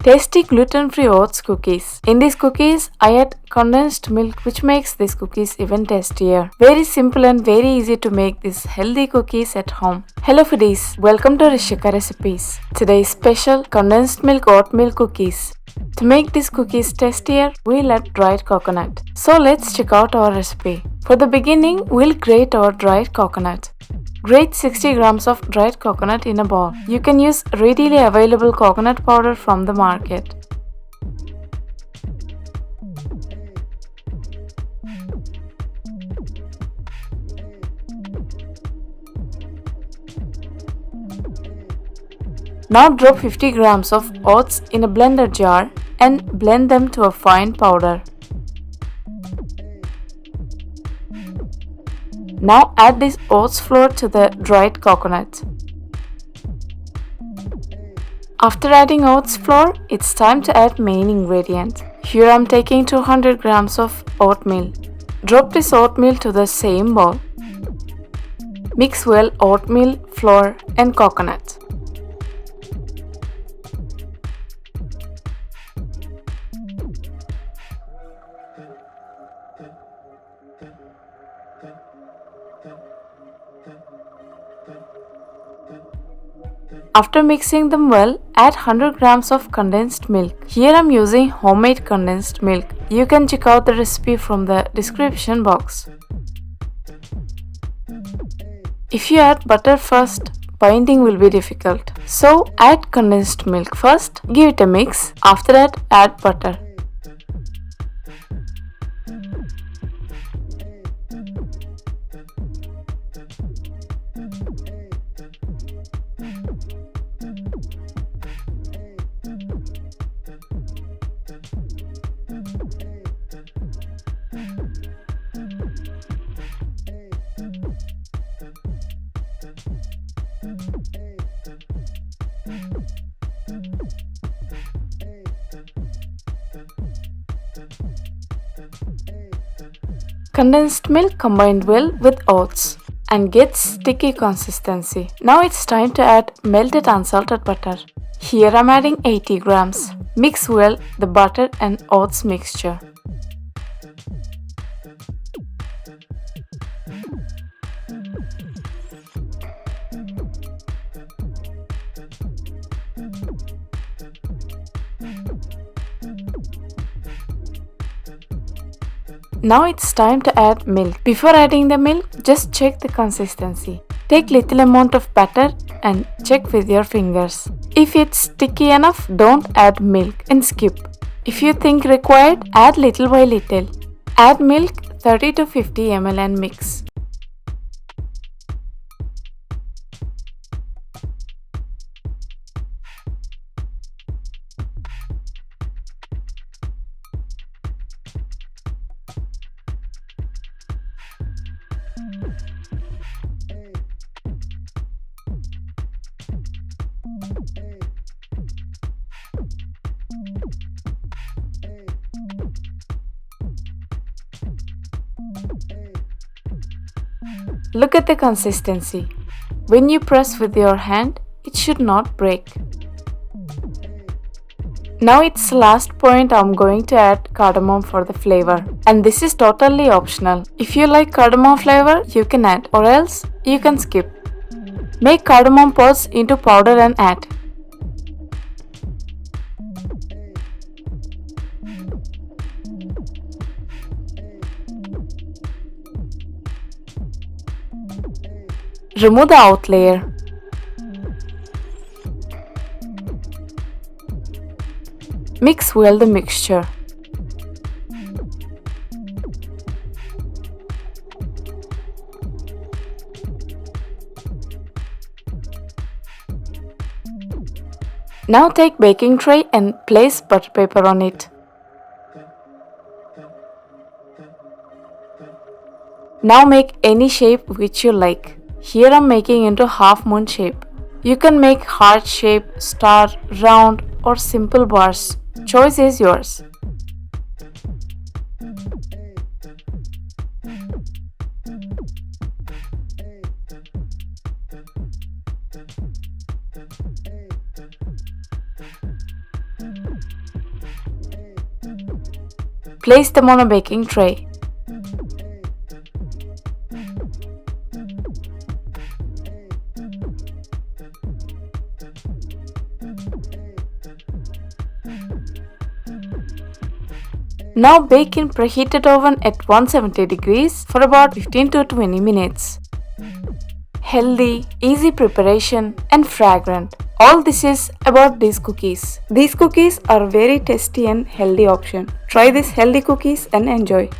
Tasty gluten-free oats cookies. In these cookies, I add condensed milk which makes these cookies even tastier. Very simple and very easy to make these healthy cookies at home. Hello foodies, welcome to Rishika recipes. Today's special condensed milk oatmeal cookies. To make these cookies tastier, we'll add dried coconut. So let's check out our recipe. For the beginning, we'll grate our dried coconut. Grate 60 grams of dried coconut in a bowl. You can use readily available coconut powder from the market. Now drop 50 grams of oats in a blender jar and blend them to a fine powder. Now add this oats flour to the dried coconut. After adding oats flour, it's time to add main ingredient. Here I'm taking 200 grams of oatmeal. Drop this oatmeal to the same bowl. Mix well oatmeal, flour and coconut. After mixing them well, add 100 grams of condensed milk. Here I'm using homemade condensed milk. You can check out the recipe from the description box. If you add butter first, binding will be difficult. So add condensed milk first, give it a mix. After that, add butter. Condensed milk combined well with oats and gets sticky consistency. Now it's time to add melted unsalted butter. Here I'm adding 80 grams. Mix well the butter and oats mixture. Now it's time to add milk. Before adding the milk, just check the consistency. Take little amount of batter and check with your fingers. If it's sticky enough, don't add milk and skip. If you think required, add little by little. Add milk 30 to 50 ml and mix. Look at the consistency. When you press with your hand, it should not break. Now it's last point, I'm going to add cardamom for the flavor. And this is totally optional. If you like cardamom flavor, you can add, or else you can skip. Make cardamom pods into powder and add. Remove the out layer. Mix well the mixture. Now take baking tray and place butter paper on it. Now make any shape which you like. Here I'm making into half moon shape. You can make heart shape, star, round or simple bars. Choice is yours. Place them on a baking tray. Now bake in preheated oven at 170 degrees for about 15 to 20 minutes. Healthy, easy preparation and fragrant. All this is about these cookies. These cookies are very tasty and healthy option. Try these healthy cookies and enjoy.